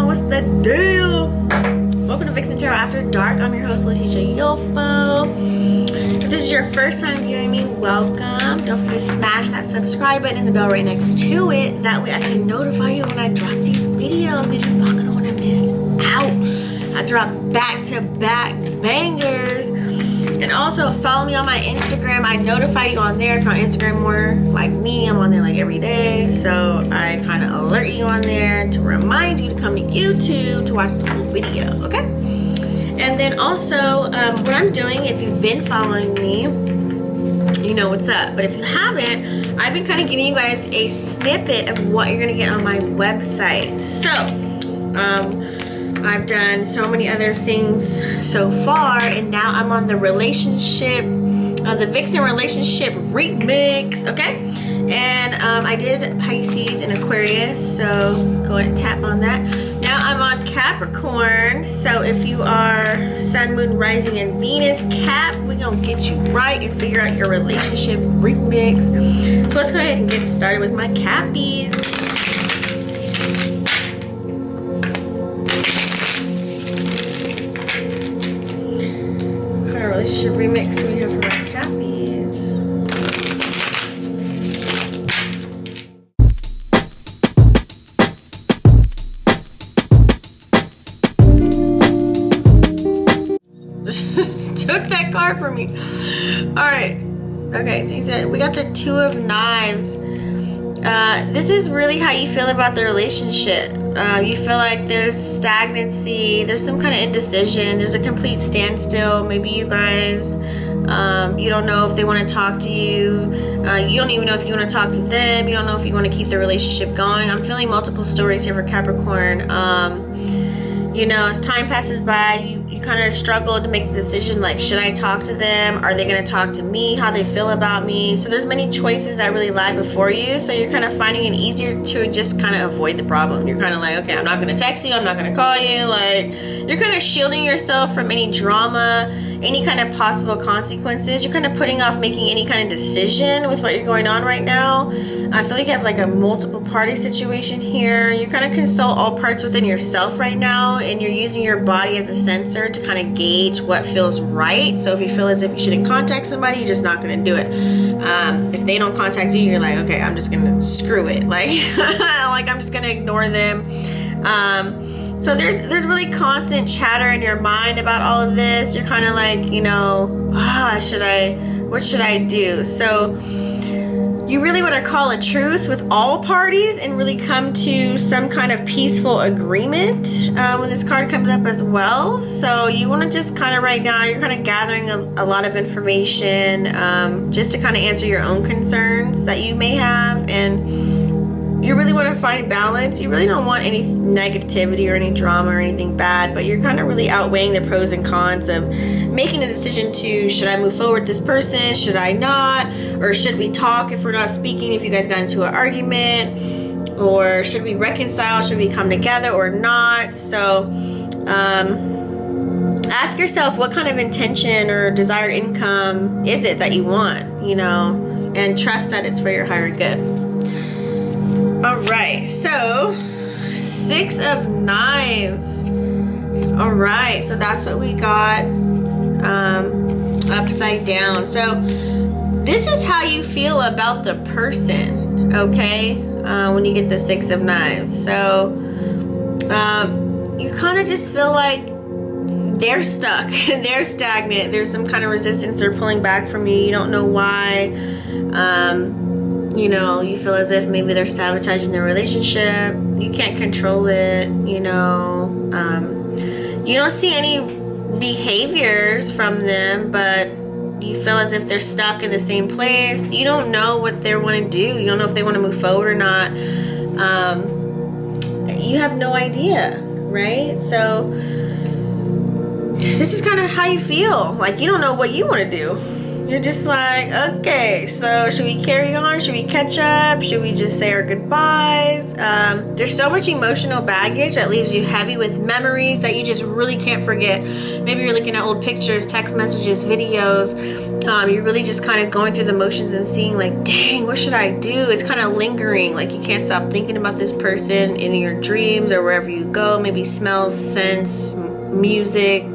what's the deal? Welcome to Vixen Tarot After Dark. I'm your host, Letitia Yofo. If this is your first time viewing me, welcome. Don't forget to smash that subscribe button and the bell right next to it. That way I can notify you when I drop these videos, because you're not going to want to miss out. I drop back-to-back bangers. And also follow me on my Instagram. I notify you on there. If you're on Instagram more like me, I'm on there like every day. So I kind of alert you on there to remind you to come to YouTube to watch the full video, okay? And then also, what I'm doing, if you've been following me, you know what's up. But if you haven't, I've been kind of giving you guys a snippet of what you're going to get on my website. So, I've done so many other things so far, and now I'm on the relationship, the Vixen Relationship remix, okay? And I did Pisces and Aquarius, so go ahead and tap on that. Now I'm on Capricorn, so if you are Sun, Moon, Rising, and Venus Cap, we're gonna get you right and figure out your relationship remix. So let's go ahead and get started with my Cappies. Relationship remix we have for our Cappies. Just took that card from me. Alright. Okay, so you said we got the Two of Knives. This is really how you feel about the relationship. You feel like there's stagnancy, there's some kind of indecision, there's a complete standstill. Maybe you guys, you don't know if they want to talk to you. You don't even know if you want to talk to them. You don't know if you want to keep the relationship going. I'm feeling multiple stories here for Capricorn. You know, as time passes by, you kind of struggle to make the decision, like, should I talk to them? Are they going to talk to me? How they feel about me? So there's many choices that really lie before you. So you're kind of finding it easier to just kind of avoid the problem. You're kind of like, okay, I'm not going to text you. I'm not going to call you. Like, you're kind of shielding yourself from any drama, any kind of possible consequences. You're kind of putting off making any kind of decision with what you're going on right now. I feel like you have like a multiple party situation here. You kind of consult all parts within yourself right now, and you're using your body as a sensor to kind of gauge what feels right. So if you feel as if you shouldn't contact somebody, you're just not going to do it. If they don't contact you, you're like, okay, I'm just going to screw it. Like, like I'm just going to ignore them. So there's really constant chatter in your mind about all of this. You're kind of like, you know, what should I do? So you really want to call a truce with all parties and really come to some kind of peaceful agreement when this card comes up as well. So you want to just kind of right now, you're kind of gathering a lot of information just to kind of answer your own concerns that you may have. And you really want to find balance. You really don't want any negativity or any drama or anything bad, but you're kind of really outweighing the pros and cons of making a decision to, should I move forward with this person? Should I not? Or should we talk if we're not speaking, if you guys got into an argument? Or should we reconcile? Should we come together or not? So ask yourself, what kind of intention or desired income is it that you want, you know, and trust that it's for your higher good. All right, so Six of Knives. All right, so that's what we got upside down. So this is how you feel about the person, okay, when you get the Six of Knives. So you kind of just feel like they're stuck and they're stagnant. There's some kind of resistance. They're pulling back from you. You don't know why. You know, you feel as if maybe they're sabotaging the relationship. You can't control it, you know. You don't see any behaviors from them, but you feel as if they're stuck in the same place. You don't know what they want to do. You don't know if they want to move forward or not. You have no idea, right? So this is kind of how you feel. Like, you don't know what you want to do. You're just like, okay, so should we carry on? Should we catch up? Should we just say our goodbyes? There's so much emotional baggage that leaves you heavy with memories that you just really can't forget. Maybe you're looking at old pictures, text messages, videos. You're really just kind of going through the motions and seeing like, dang, what should I do? It's kind of lingering. Like you can't stop thinking about this person in your dreams or wherever you go. Maybe smells, scents, music,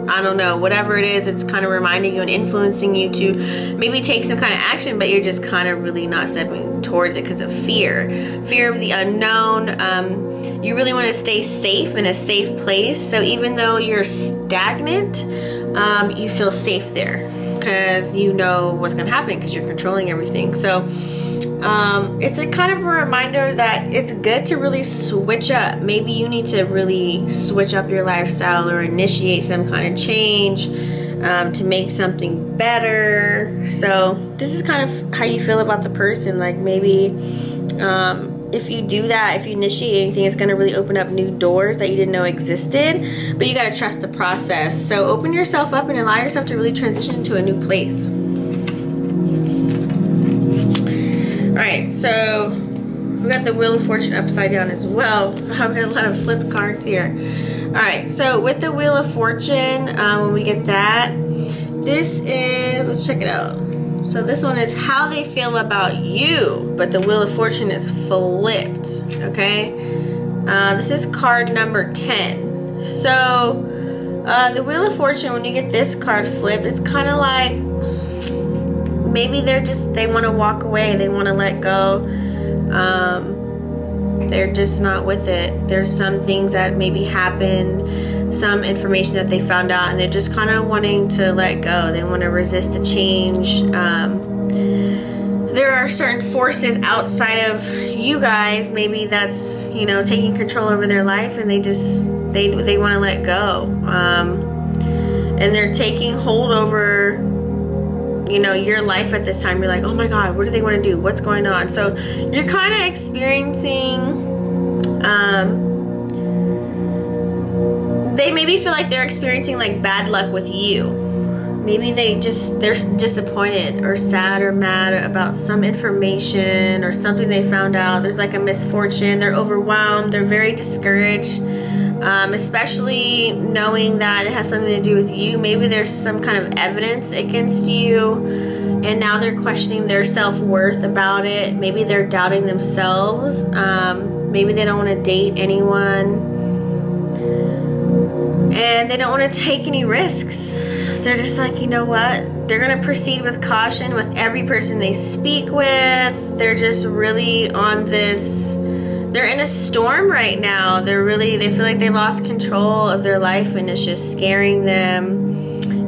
I don't know, whatever it is, it's kind of reminding you and influencing you to maybe take some kind of action, but you're just kind of really not stepping towards it because of fear of the unknown. You really want to stay safe in a safe place. So even though you're stagnant, you feel safe there because you know what's going to happen because you're controlling everything. So it's a kind of a reminder that it's good to really switch up. Maybe you need to really switch up your lifestyle or initiate some kind of change to make something better. So this is kind of how you feel about the person. Like maybe if you do that, if you initiate anything, it's going to really open up new doors that you didn't know existed, but you got to trust the process. So open yourself up and allow yourself to really transition into a new place. Alright, so we got the Wheel of Fortune upside down as well. I've got a lot of flip cards here. Alright, so with the Wheel of Fortune, when we get that, this is, let's check it out. So this one is how they feel about you, but the Wheel of Fortune is flipped, okay? This is card number 10. So the Wheel of Fortune, when you get this card flipped, it's kind of like maybe they want to walk away, they want to let go, they're just not with it. There's some things that maybe happened, some information that they found out, and they're just kind of wanting to let go. They want to resist the change. There are certain forces outside of you guys, maybe that's, you know, taking control over their life, and they want to let go, and they're taking hold over, you know, your life at this time. You're like, oh my God, what do they want to do? What's going on? So you're kind of experiencing, they maybe feel like they're experiencing like bad luck with you. Maybe they're disappointed or sad or mad about some information or something they found out. There's like a misfortune. They're overwhelmed. They're very discouraged. Especially knowing that it has something to do with you. Maybe there's some kind of evidence against you, and now they're questioning their self-worth about it. Maybe they're doubting themselves. Maybe they don't want to date anyone, and they don't want to take any risks. They're just like, you know what? They're going to proceed with caution with every person they speak with. They're just really on this... They're in a storm right now. They feel like they lost control of their life, and it's just scaring them.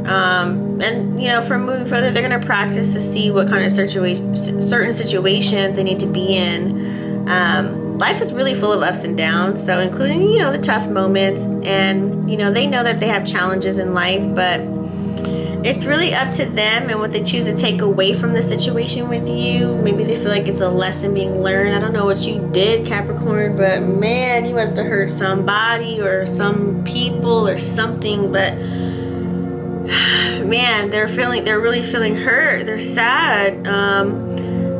And you know, from moving further, they're gonna practice to see what kind of certain situations they need to be in. Life is really full of ups and downs, so including, you know, the tough moments. And you know, they know that they have challenges in life, but it's really up to them and what they choose to take away from the situation with you. Maybe they feel like it's a lesson being learned. I don't know what you did, Capricorn, but man, you must have hurt somebody or some people or something. But man, they're really feeling hurt. They're sad.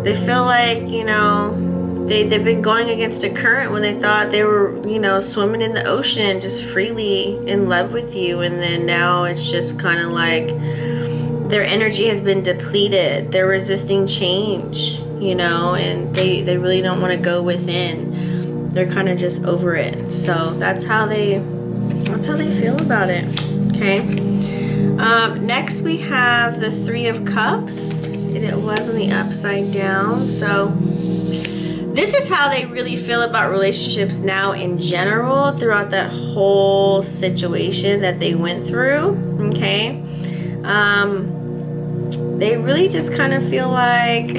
They feel like, you know, they've been going against a current when they thought they were, you know, swimming in the ocean just freely in love with you, and then now it's just kind of like their energy has been depleted. They're resisting change, you know, and they really don't want to go within. They're kind of just over it. So that's how they feel about it. Okay. Next we have the Three of Cups, and it was on the upside down. So this is how they really feel about relationships now in general throughout that whole situation that they went through, okay? They really just kind of feel like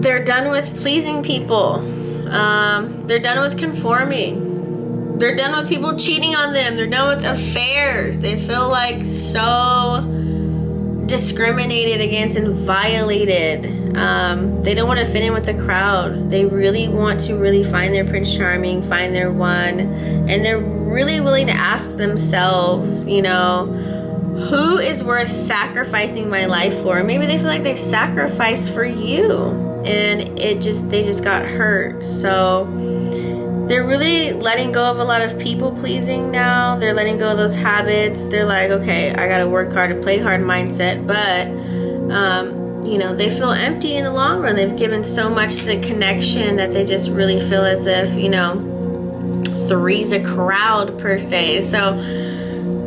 they're done with pleasing people. They're done with conforming. They're done with people cheating on them. They're done with affairs. They feel like so discriminated against and violated. They don't want to fit in with the crowd. They really want to really find their Prince Charming, find their one, and they're really willing to ask themselves, you know, who is worth sacrificing my life for? Maybe they feel like they've sacrificed for you and they just got hurt. So they're really letting go of a lot of people pleasing now. They're letting go of those habits. They're like, okay, I gotta work hard to play hard mindset. But you know, they feel empty in the long run. They've given so much to the connection that they just really feel as if, you know, three's a crowd per se. So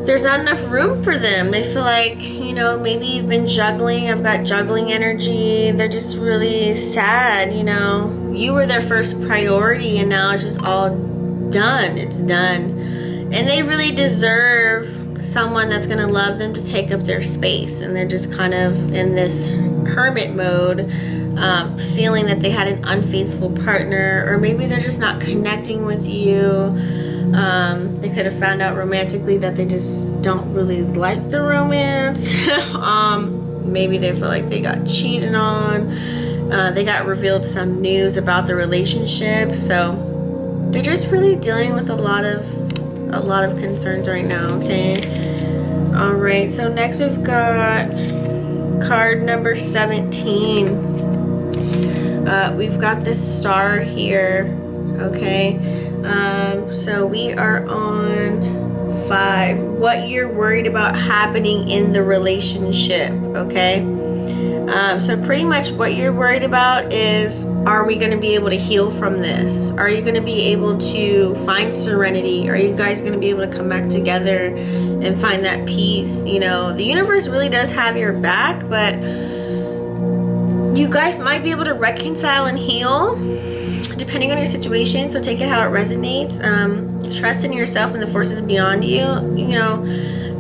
there's not enough room for them. They feel like, you know, maybe you've been juggling. I've got juggling energy. They're just really sad, you know. You were their first priority and now it's just all done. It's done. And they really deserve someone that's going to love them to take up their space. And they're just kind of in this hermit mode, feeling that they had an unfaithful partner, or maybe they're just not connecting with you. They could have found out romantically that they just don't really like the romance. Maybe they feel like they got cheated on. They got revealed some news about the relationship. So they're just really dealing with a lot of concerns right now, okay? All right, so next we've got card number 17. We've got this star here, okay? So we are on 5. What you're worried about happening in the relationship, okay? So pretty much what you're worried about is, are we going to be able to heal from this? Are you going to be able to find serenity? Are you guys going to be able to come back together and find that peace? You know, the universe really does have your back, but you guys might be able to reconcile and heal depending on your situation. So take it how it resonates. Trust in yourself and the forces beyond you. You know,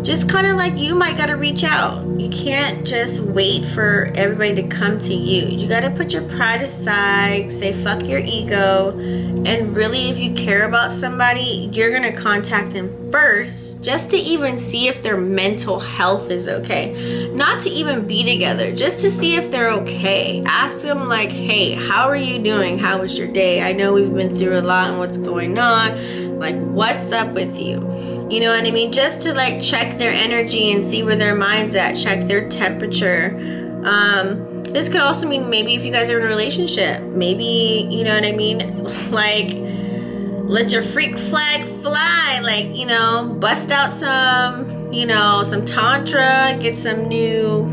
just kind of like you might got to reach out. You can't just wait for everybody to come to you. You got to put your pride aside, say fuck your ego, and really, if you care about somebody, you're going to contact them first just to even see if their mental health is okay. Not to even be together, just to see if they're okay. Ask them like, hey, how are you doing? How was your day? I know we've been through a lot and what's going on. Like, what's up with you? You know what I mean? Just to like check their energy and see where their mind's at, check their temperature. This could also mean maybe if you guys are in a relationship, maybe, you know what I mean? Like, let your freak flag fly, like, you know, bust out some, you know, some tantra, get some new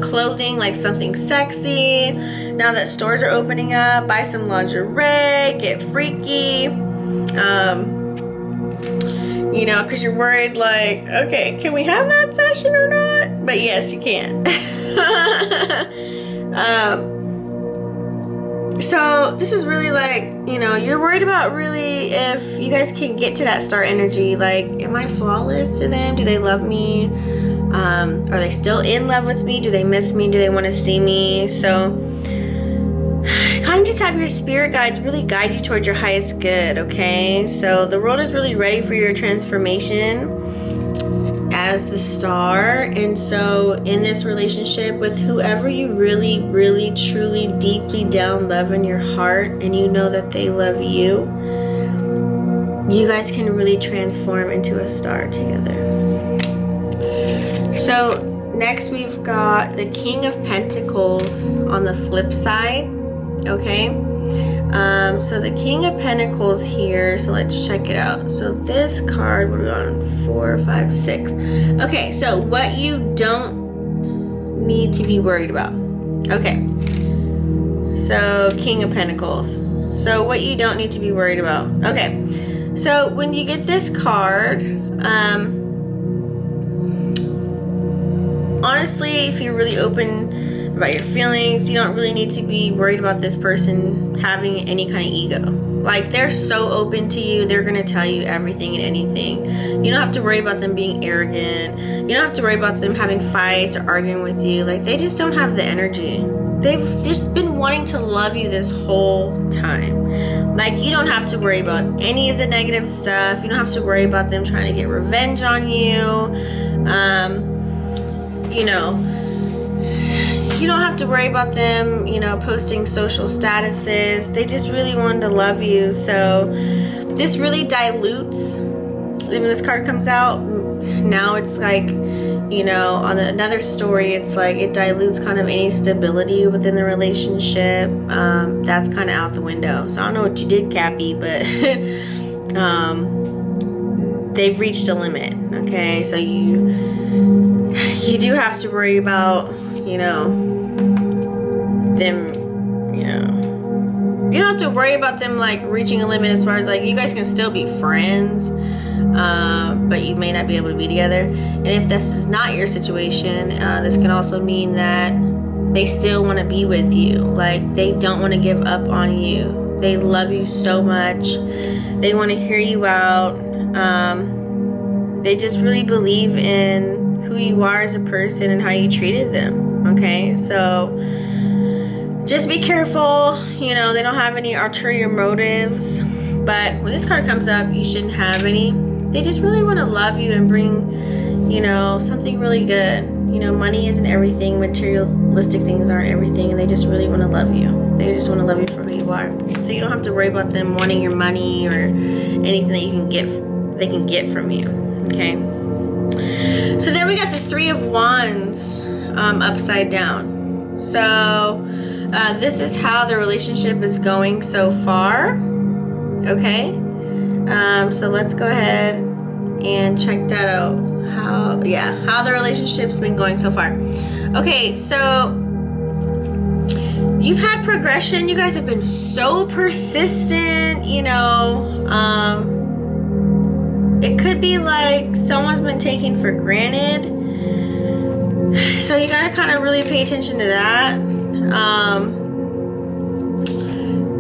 clothing, like something sexy. Now that stores are opening up, buy some lingerie, get freaky. You know, because you're worried like, okay, can we have that session or not? But yes, you can. So this is really like, you know, you're worried about really if you guys can get to that star energy. Like, am I flawless to them? Do they love me? Are they still in love with me? Do they miss me? Do they want to see me? So kind of just have your spirit guides really guide you towards your highest good, okay? So the world is really ready for your transformation as the star. And so in this relationship with whoever you really, really, truly, deeply down love in your heart, and you know that they love you, you guys can really transform into a star together. So next we've got the King of Pentacles on the flip side. Okay, so the King of Pentacles here, so let's check it out. So this card, what are we on? 4, 5, 6. Okay, so what you don't need to be worried about. Okay, so King of Pentacles. So what you don't need to be worried about. Okay, so when you get this card, honestly, if you're really open about your feelings, you don't really need to be worried about this person having any kind of ego. Like, they're so open to you, they're gonna tell you everything and anything. You don't have to worry about them being arrogant. You don't have to worry about them having fights or arguing with you. Like, they just don't have the energy. They've just been wanting to love you this whole time. Like, you don't have to worry about any of the negative stuff. You don't have to worry about them trying to get revenge on you. You know, you don't have to worry about them, you know, posting social statuses. They just really wanted to love you. So this really dilutes. When this card comes out, now it's like You know, on another story, it's like it dilutes kind of any stability within the relationship. That's kind of out the window. So I don't know what you did, Cappy, but they've reached a limit. Okay, so you do have to worry about, you know, them, you know, you don't have to worry about them like reaching a limit as far as like you guys can still be friends, but you may not be able to be together. And if this is not your situation, this can also mean that they still want to be with you. Like they don't want to give up on you. They love you so much. They want to hear you out. They just really believe in who you are as a person and how you treated them. Okay, so just be careful. You know, they don't have any ulterior motives. But when this card comes up, you shouldn't have any. They just really want to love you and bring, you know, something really good. You know, money isn't everything. Materialistic things aren't everything. And they just really want to love you. They just want to love you for who you are. So you don't have to worry about them wanting your money or anything that you can get. They can get from you. Okay. So then we got the Three of Wands upside down. So this is how the relationship is going so far. Okay. So let's go ahead and check that out. How the relationship's been going so far. Okay, so you've had progression. You guys have been so persistent, you know. It could be like someone's been taken for granted. So you gotta kind of really pay attention to that.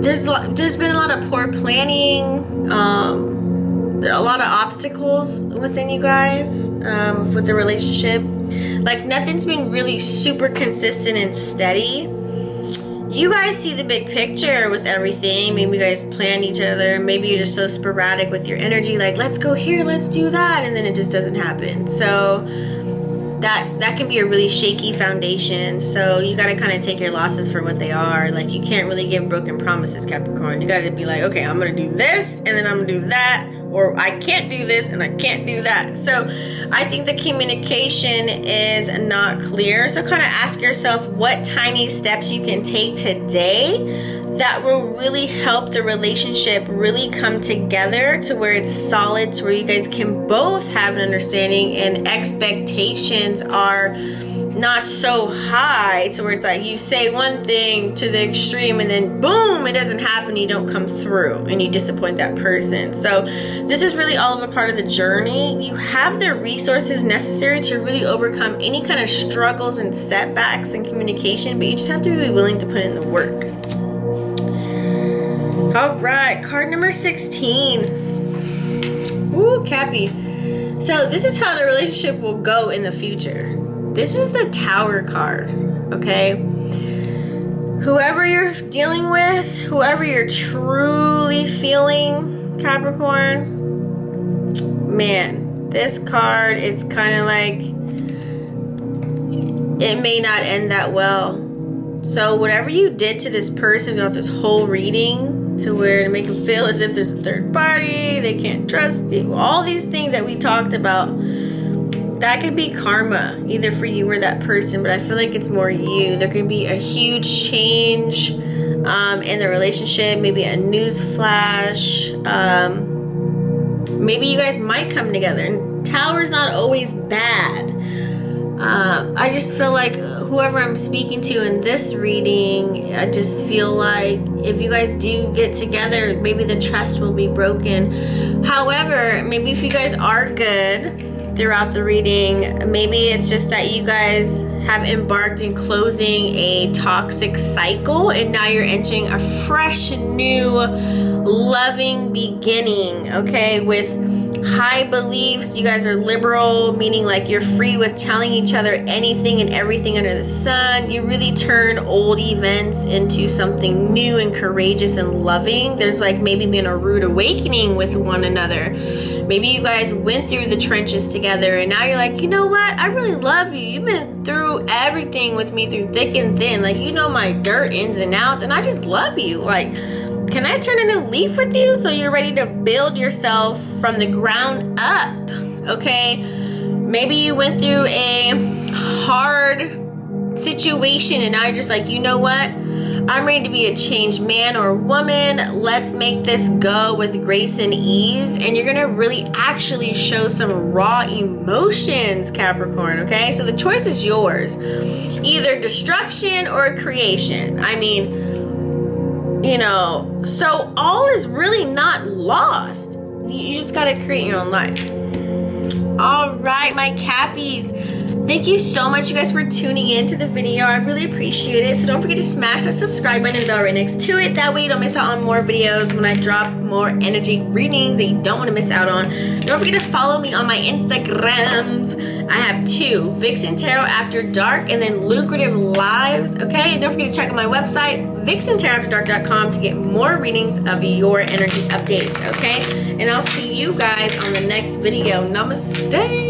There's been a lot of poor planning, a lot of obstacles within you guys with the relationship. Like nothing's been really super consistent and steady. You guys see the big picture with everything. Maybe you guys plan each other. Maybe you're just so sporadic with your energy, like let's go here, let's do that, and then it just doesn't happen. So that can be a really shaky foundation. So you got to kind of take your losses for what they are. Like you can't really give broken promises, Capricorn. You got to be like, okay, I'm gonna do this and then I'm gonna do that, or I can't do this and I can't do that. So I think the communication is not clear. So kind of ask yourself what tiny steps you can take today that will really help the relationship really come together to where it's solid, to where you guys can both have an understanding and expectations are not so high to where it's like you say one thing to the extreme and then boom, it doesn't happen, you don't come through and you disappoint that person. So this is really all of a part of the journey. You have the resources necessary to really overcome any kind of struggles and setbacks in communication, but you just have to be willing to put in the work. All right, card number 16. Ooh, Cappy. So this is how the relationship will go in the future. This is the Tower card, okay? Whoever you're dealing with, whoever you're truly feeling, Capricorn, man, this card, it's kind of like it may not end that well. So whatever you did to this person throughout this whole reading, to where to make them feel as if there's a third party, they can't trust you, all these things that we talked about, that could be karma, either for you or that person, but I feel like it's more you. There could be a huge change in the relationship, maybe a news flash. Maybe you guys might come together, and Tower's not always bad. I just feel like whoever I'm speaking to in this reading, I just feel like if you guys do get together, maybe the trust will be broken. However, maybe if you guys are good throughout the reading, maybe it's just that you guys have embarked in closing a toxic cycle and now you're entering a fresh new loving beginning, okay, with high beliefs. You guys are liberal, meaning like you're free with telling each other anything and everything under the sun. You really turn old events into something new and courageous and loving. There's like maybe been a rude awakening with one another. Maybe you guys went through the trenches together and now you're like, you know what, I really love you. You've been through everything with me, through thick and thin. Like, you know my dirt ins and outs, and I just love you. Like, can I turn a new leaf with you? So you're ready to build yourself from the ground up, okay? Maybe you went through a hard situation and now you're just like, you know what? I'm ready to be a changed man or woman. Let's make this go with grace and ease. And you're going to really actually show some raw emotions, Capricorn, okay? So the choice is yours. Either destruction or creation. I mean, you know, so all is really not lost. You just got to create your own life. All right, my Cappies. Thank you so much, you guys, for tuning in to the video. I really appreciate it. So don't forget to smash that subscribe button and bell right next to it. That way you don't miss out on more videos when I drop more energy readings that you don't want to miss out on. Don't forget to follow me on my Instagrams. I have 2, Vixen Tarot After Dark and then Lucrative Lives, okay? And don't forget to check out my website, vixentarotafterdark.com, to get more readings of your energy updates, okay? And I'll see you guys on the next video. Namaste.